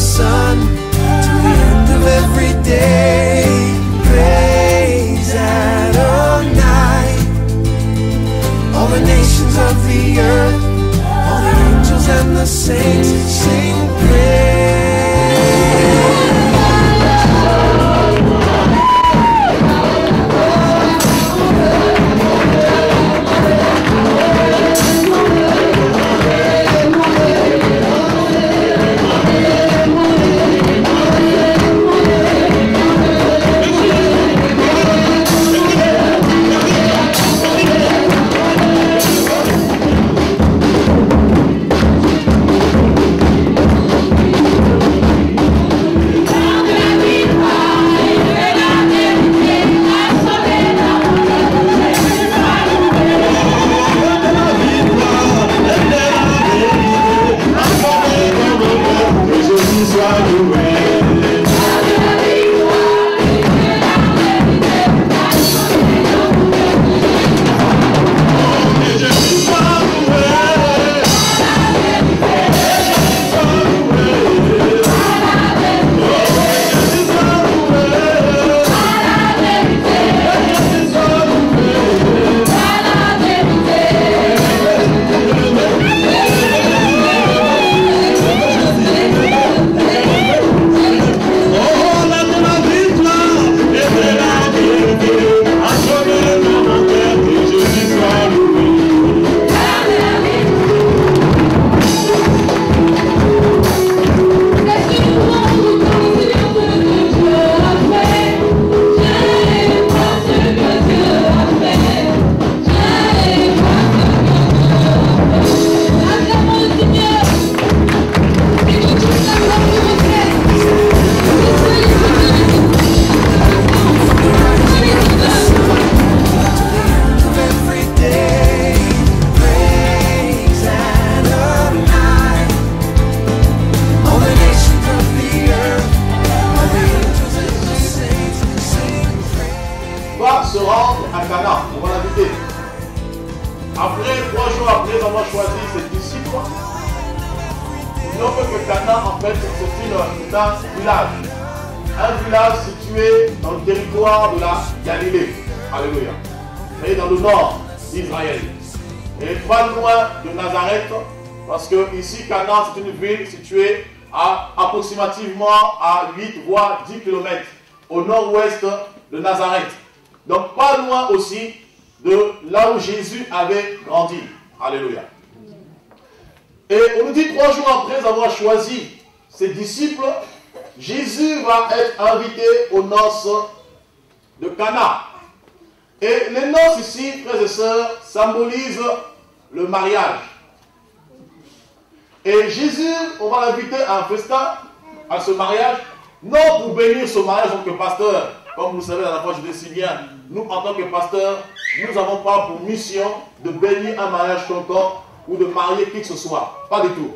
sun to the end of every day. Praise Adonai. All the nations of the earth, all the angels and the saints sing praise. Ici, Cana, c'est une ville située à approximativement à 8 voire 10 km au nord-ouest de Nazareth. Donc pas loin aussi de là où Jésus avait grandi. Alléluia. Et on nous dit 3 jours après avoir choisi ses disciples, Jésus va être invité aux noces de Cana. Et les noces ici, frères et sœurs, symbolisent le mariage. Et Jésus, on va l'inviter à un festin, à ce mariage, non pour bénir ce mariage en tant que pasteur. Comme vous le savez, à la fois je dis si bien, nous en tant que pasteurs, nous n'avons pas pour mission de bénir un mariage quelconque ou de marier qui que ce soit. Pas du tout.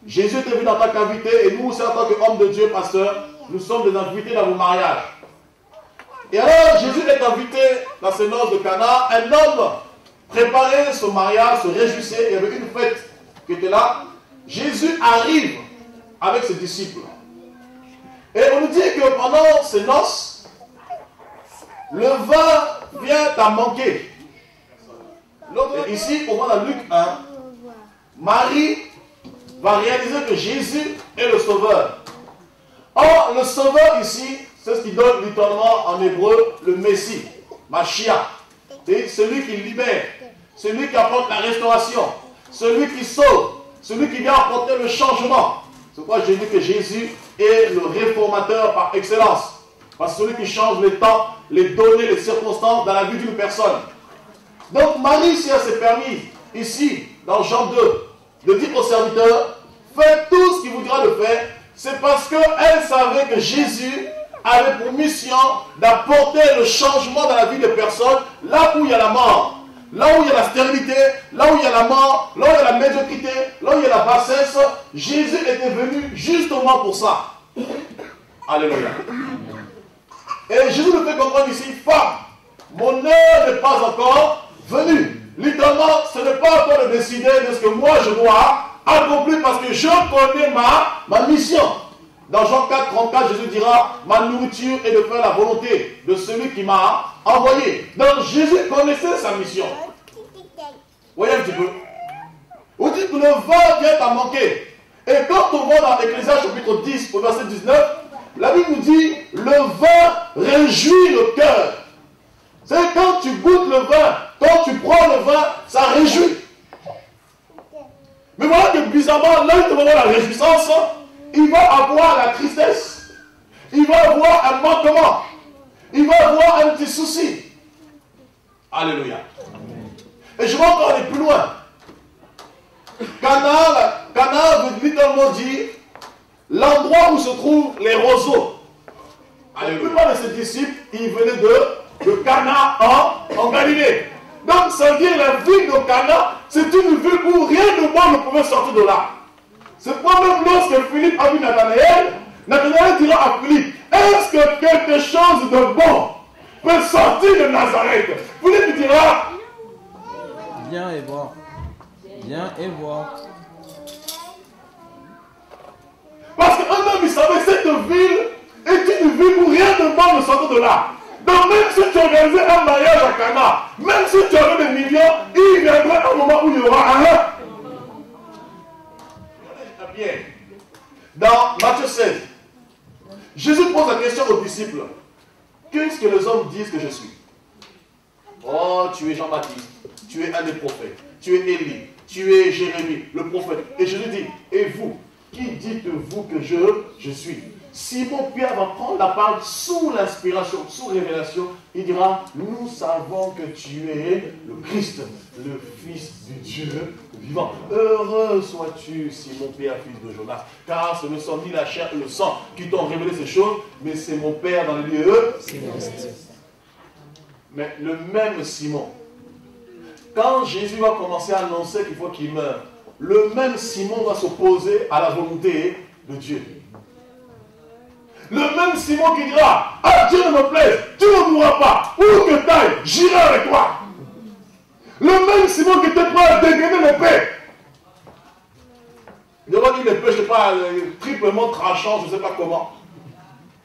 Jésus est venu en tant qu'invité et nous aussi en tant qu'hommes de Dieu, pasteurs, nous sommes des invités dans vos mariages. Et alors Jésus est invité dans ces noces de Cana. Un homme préparait ce mariage, se réjouissait, il y avait une fête qui était là. Jésus arrive avec ses disciples. Et on nous dit que pendant ces noces, le vin vient à manquer. Et ici, on voit dans Luc 1, Marie va réaliser que Jésus est le sauveur. Or, le sauveur ici, c'est ce qui donne littéralement en hébreu le Messie, Mashiach. C'est celui qui libère, celui qui apporte la restauration, celui qui sauve. Celui qui vient apporter le changement. C'est pourquoi j'ai dit que Jésus est le réformateur par excellence. Parce que celui qui change les temps, les données, les circonstances dans la vie d'une personne. Donc Marie, si elle s'est permis, ici, dans Jean 2, de dire au serviteur, faites tout ce qu'il vous dira de faire, c'est parce qu'elle savait que Jésus avait pour mission d'apporter le changement dans la vie des personnes, là où il y a la mort. Là où il y a la stérilité, là où il y a la mort, là où il y a la médiocrité, là où il y a la bassesse, Jésus était venu justement pour ça. Alléluia. Et Jésus nous fait comprendre ici, femme, mon heure n'est pas encore venue. Littéralement, ce n'est pas encore de décider de ce que moi je dois accomplir parce que je connais ma mission. Dans Jean 4, 34, Jésus dira, ma nourriture est de faire la volonté de celui qui m'a envoyé. Donc Jésus connaissait sa mission. Voyez un petit peu. Vous dites que le vin vient à manquer. Et quand on va dans Ecclésiaste chapitre 10, au verset 19, la Bible nous dit, le vin réjouit le cœur. C'est quand tu goûtes le vin, quand tu prends le vin, ça réjouit. Mais voilà que bizarrement, là où il va avoir la réjouissance, il va avoir la tristesse. Il va avoir un manquement. Il va avoir un petit souci. Alléluia. Et je vais encore aller plus loin. Cana veut littéralement dire l'endroit où se trouvent les roseaux. La plupart de ses disciples, ils venaient de Cana en Galilée. Donc ça veut dire la ville de Cana, c'est une ville où rien de bon ne pouvait sortir de là. C'est pourquoi même lorsque Philippe a vu Nathanaël, Nathanaël dira à Philippe, est-ce que quelque chose de bon peut sortir de Nazareth? Philippe dira, viens et voir. Viens et voir. Parce qu'un homme, il savait que cette ville est une ville où rien de bon ne sortait de là. Donc même si tu organisais un mariage à Cana, même si tu avais des millions, il viendra un moment où il y aura un. Bien. Dans Matthieu 16, Jésus pose la question aux disciples. Qu'est-ce que les hommes disent que je suis? Oh, tu es Jean-Baptiste, tu es un des prophètes, tu es Élie, tu es Jérémie, le prophète. Et Jésus dit, et vous, qui dites-vous que je suis? Simon-Pierre va prendre la parole sous l'inspiration, sous révélation. Il dira, nous savons que tu es le Christ, le Fils du Dieu vivant. Heureux sois-tu, Simon-Pierre, fils de Jonas, car ce ne sont ni la chair et le sang qui t'ont révélé ces choses, mais c'est mon Père dans les lieux. Mais le même Simon, quand Jésus va commencer à annoncer qu'il faut qu'il meure, le même Simon va s'opposer à la volonté de Dieu. Le même Simon qui dira, ah Dieu ne me plaise, tu ne mourras pas, où que t'ailles, j'irai avec toi. Le même Simon qui était prêt à dégainer l'épée. Il devrait dire l'épée, je ne sais pas, triplement tranchant, je ne sais pas comment.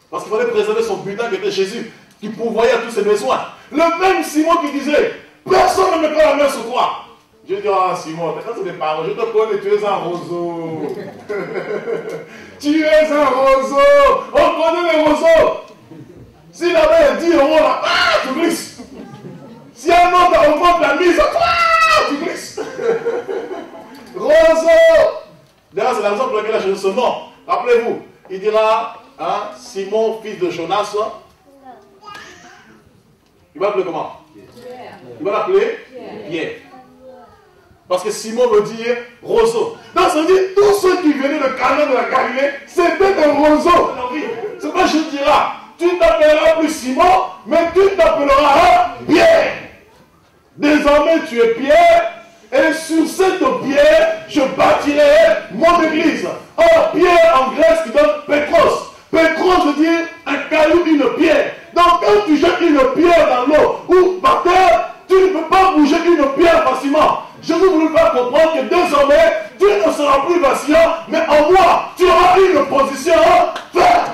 Parce qu'il fallait préserver son butin qui était Jésus, qui pourvoyait à tous ses besoins. Le même Simon qui disait, personne ne mettra la main sur toi. Dieu dit, ah Simon, ça c'est des paroles, je te connais, tu es un roseau. Tu es un roseau. On connaît les roseaux. S'il avait 10 euros là, tu glisses. Si un autre augmente la mise, tu glisses. Roseau. D'ailleurs, c'est la raison pour laquelle j'ai ce nom. Rappelez-vous, il dira, hein, Simon, fils de Jonas. Il va l'appeler comment? Il va l'appeler Pierre. Parce que Simon veut dire roseau. Donc ça veut dire tous ceux qui venaient de Cana de la Galilée, c'était des roseaux. C'est quoi je dirai? Tu t'appelleras plus Simon, mais tu t'appelleras Pierre. Désormais tu es Pierre, et sur cette pierre, je bâtirai mon église. Or, pierre en Grèce qui donne Pétros. Pétros veut dire un caillou, une pierre. Donc quand tu jettes une pierre dans l'eau ou par terre, tu ne peux pas bouger une pierre facilement. Je veux vous faire comprendre que désormais, tu ne seras plus vacillant, mais en moi, tu auras une position ferme.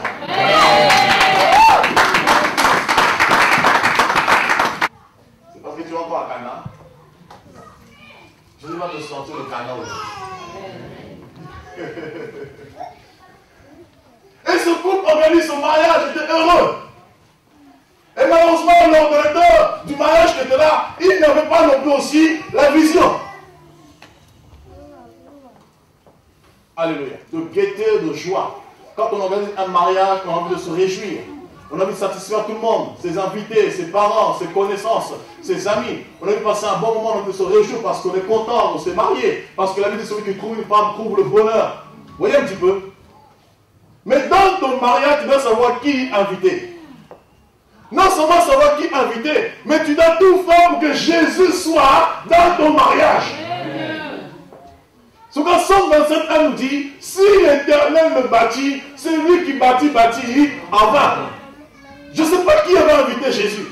C'est parce que tu vas encore à Cana. Jésus va te sentir le Cana aujourd'hui. Et ce couple organise son mariage, était heureux. Et malheureusement, l'ordonnateur du mariage qui était là, il n'avait pas non plus aussi la vision. Alléluia. De gaieté, de joie. Quand on organise un mariage, on a envie de se réjouir. On a envie de satisfaire tout le monde, ses invités, ses parents, ses connaissances, ses amis. On a envie de passer un bon moment, on a envie de se réjouir parce qu'on est content, on s'est marié. Parce que la vie de celui qui trouve une femme trouve le bonheur. Vous voyez un petit peu? Mais dans ton mariage, tu dois savoir qui inviter. Non seulement savoir qui inviter, mais tu dois tout faire pour que Jésus soit dans ton mariage. Ce que Somme 27 nous dit, si l'Éternel le bâtit, c'est lui qui bâtit en vain. Je ne sais pas qui avait invité Jésus.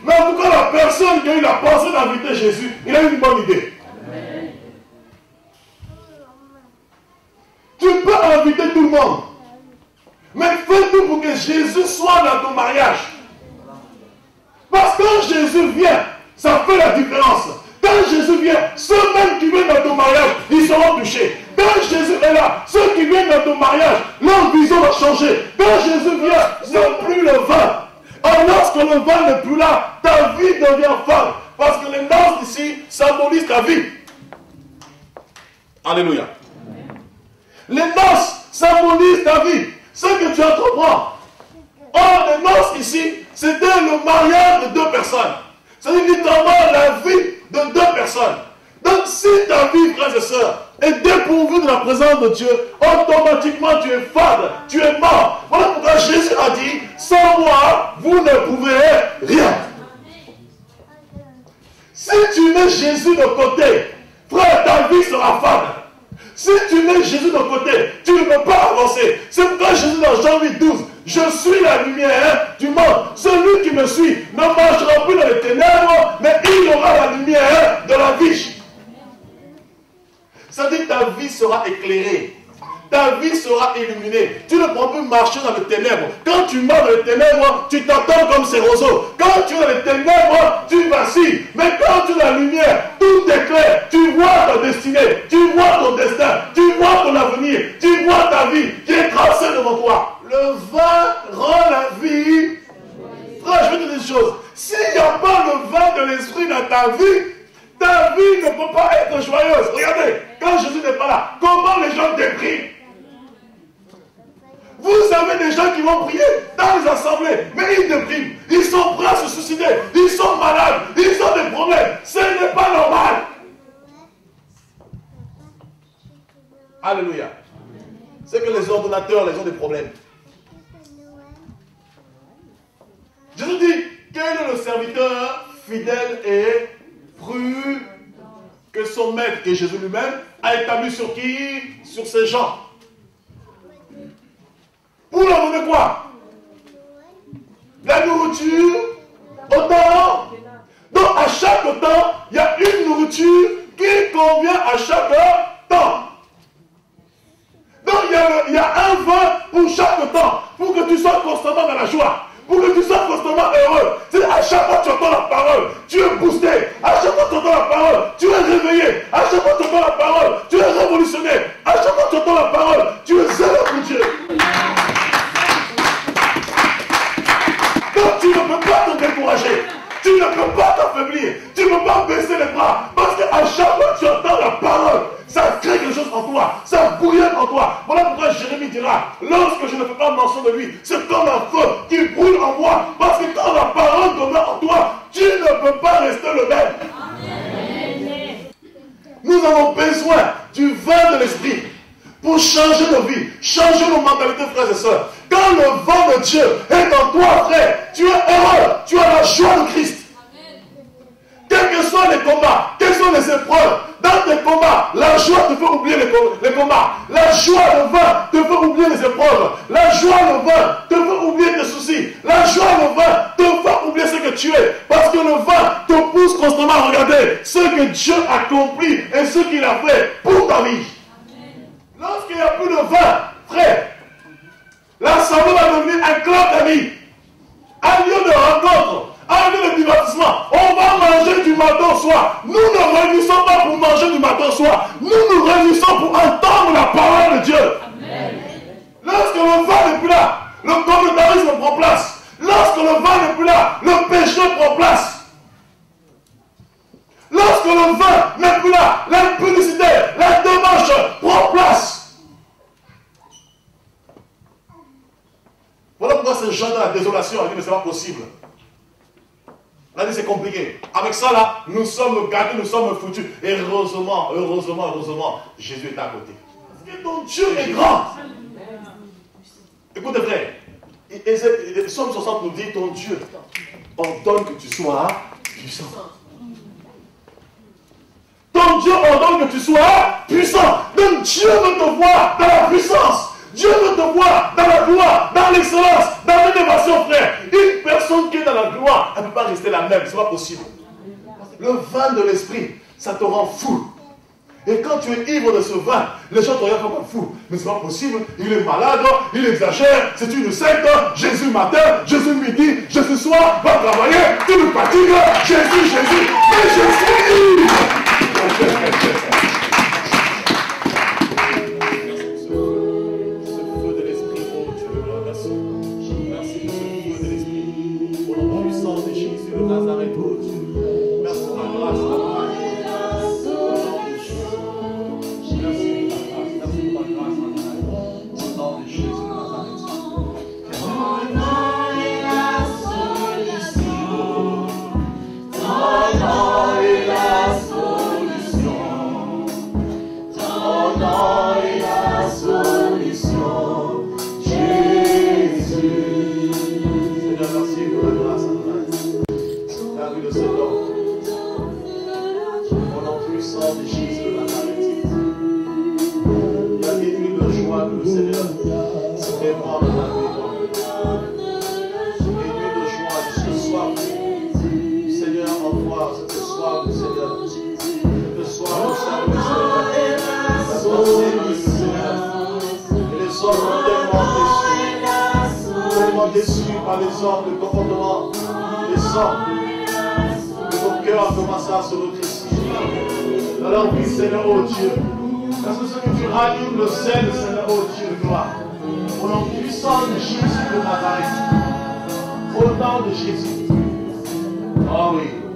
Mais en tout cas, la personne qui a eu la pensée d'inviter Jésus, il a eu une bonne idée. Tu peux inviter tout le monde. Mais fais tout pour que Jésus soit dans ton mariage. Parce que quand Jésus vient, ça fait la différence. Quand Jésus vient, ceux même qui viennent dans ton mariage, ils seront touchés. Quand Jésus est là, ceux qui viennent dans ton mariage, leur vision va changer. Quand Jésus vient, c'est plus le vin. Alors lorsque le vin n'est plus là, ta vie devient femme. Parce que les noces ici symbolisent ta vie. Alléluia. Les noces symbolisent ta vie. Ce que tu entreprends. Or, les noces ici, c'était le mariage de deux personnes. C'est-à-dire littéralement la vie de deux personnes. Donc si ta vie, frères et sœurs, est dépourvue de la présence de Dieu, automatiquement tu es fade, tu es mort. Voilà pourquoi Jésus a dit, sans moi, vous ne pouvez rien. Si tu mets Jésus de côté, frère, ta vie sera fade. Si tu mets Jésus de côté, tu ne peux pas avancer. C'est pourquoi Jésus dans Jean 8:12, je suis la lumière du monde. Celui qui me suit ne marchera plus dans les ténèbres, mais il aura la lumière de la vie. Ça dit que ta vie sera éclairée. Ta vie sera illuminée. Tu ne pourras plus marcher dans les ténèbres. Quand tu marches dans les ténèbres, tu t'entends comme ces roseaux. Quand tu es dans les ténèbres, tu vacilles. Mais quand tu es dans la lumière, tout est clair. Tu vois ta destinée. Tu vois ton destin. Tu vois ton avenir. Tu vois ta vie qui est tracée devant toi. Le vin rend la vie. Frère, je vais te dire une chose. S'il n'y a pas le vin de l'esprit dans ta vie ne peut pas être joyeuse. Regardez, quand Jésus n'est pas là, comment les gens dépriment. Vous avez des gens qui vont prier dans les assemblées, mais ils dépriment. Ils sont prêts à se suicider. Ils sont malades. Ils ont des problèmes. Ce n'est pas normal. Alléluia. C'est que les ordonnateurs, ils ont des problèmes. Jésus dit, quel est le serviteur fidèle et prudent que son maître, que Jésus lui-même, a établi sur qui? Sur ses gens. Pour leur donner quoi? La nourriture au temps. Donc à chaque temps, il y a une nourriture qui convient à chaque temps. Donc il y a un vin pour chaque temps, pour que tu sois constamment dans la joie. Pour que tu sois constamment heureux. C'est à chaque fois que tu entends la parole, tu es boosté. À chaque fois que tu entends la parole, tu es réveillé. À chaque fois que tu entends la parole, tu es révolutionné. À chaque fois que tu entends la parole, tu es zélé pour Dieu. Donc tu ne peux pas te décourager. Tu ne peux pas t'affaiblir. Tu ne peux pas baisser les bras. Parce qu'à chaque fois que tu entends la parole, ça crée quelque chose en toi. Ça bouillonne en toi. Voilà pourquoi Jérémie dira, lorsque je ne fais pas mention de lui, c'est comme un feu qui brûle en moi. Parce que quand la parole demeure en toi, tu ne peux pas rester le même. Amen. Nous avons besoin du vin de l'esprit pour changer nos vies, changer nos mentalités, frères et sœurs. Quand le vin de Dieu est en toi, frère, tu es heureux, tu as la joie de Christ. Quels que soient les combats, quelles sont les épreuves, dans tes combats, la joie te fait oublier les combats. La joie, le vin, te fait oublier les épreuves. La joie, le vin, te fait oublier tes soucis. La joie, le vin, te fait oublier ce que tu es. Parce que le vin te pousse constamment à regarder ce que Dieu a accompli et ce qu'il a fait pour ta vie. Lorsqu'il n'y a plus de vin, frère, l'assemblée va devenir un club d'amis, un lieu de rencontre, un lieu de divertissement. On va manger du matin au soir. Nous ne réunissons pas pour manger du matin au soir. Nous nous réunissons pour entendre la parole de Dieu. Amen. Lorsque le vin n'est plus là, le communautarisme prend place. Lorsque le vin n'est plus là, le péché prend place. Lorsque le vin n'est plus là, l'impudicité, la débauche prend place. Voilà pourquoi ces gens dans la désolation ont dit mais c'est pas possible. On a dit c'est compliqué. Avec ça là, nous sommes gâtés, nous sommes foutus. Et heureusement, Jésus est à côté. Parce que ton Dieu est grand. Écoutez frère, Psaume 60 nous dit ton Dieu ordonne que tu sois puissant. Ton Dieu ordonne que tu sois puissant. Donc Dieu veut te voir dans la puissance. Dieu veut te voir dans la gloire, dans l'excellence, dans l'élévation, frère. Une personne qui est dans la gloire, elle ne peut pas rester la même. Ce n'est pas possible. Le vin de l'esprit, ça te rend fou. Et quand tu es ivre de ce vin, les gens te regardent comme un fou. Mais c'est pas possible, il est malade, il exagère, c'est une secte. Jésus matin, Jésus midi, Jésus soir, va travailler, tu me fatigues. Jésus, Jésus, mais je suis ivre. Ce feu de l'esprit, oh Dieu, merci. Merci pour ce feu de l'esprit. Au nom puissant de Jésus de Nazareth, oh Dieu. Merci pour la grâce, déçus par les hommes, le comportement des hommes. Que ton cœur a commencé à se rétrécir dans leur vie, Seigneur, oh Dieu. Parce que ce que tu rallumes le sel, Seigneur, oh Dieu, gloire. Au nom puissant de Jésus de Nazareth. Au nom de Jésus. Oh oui.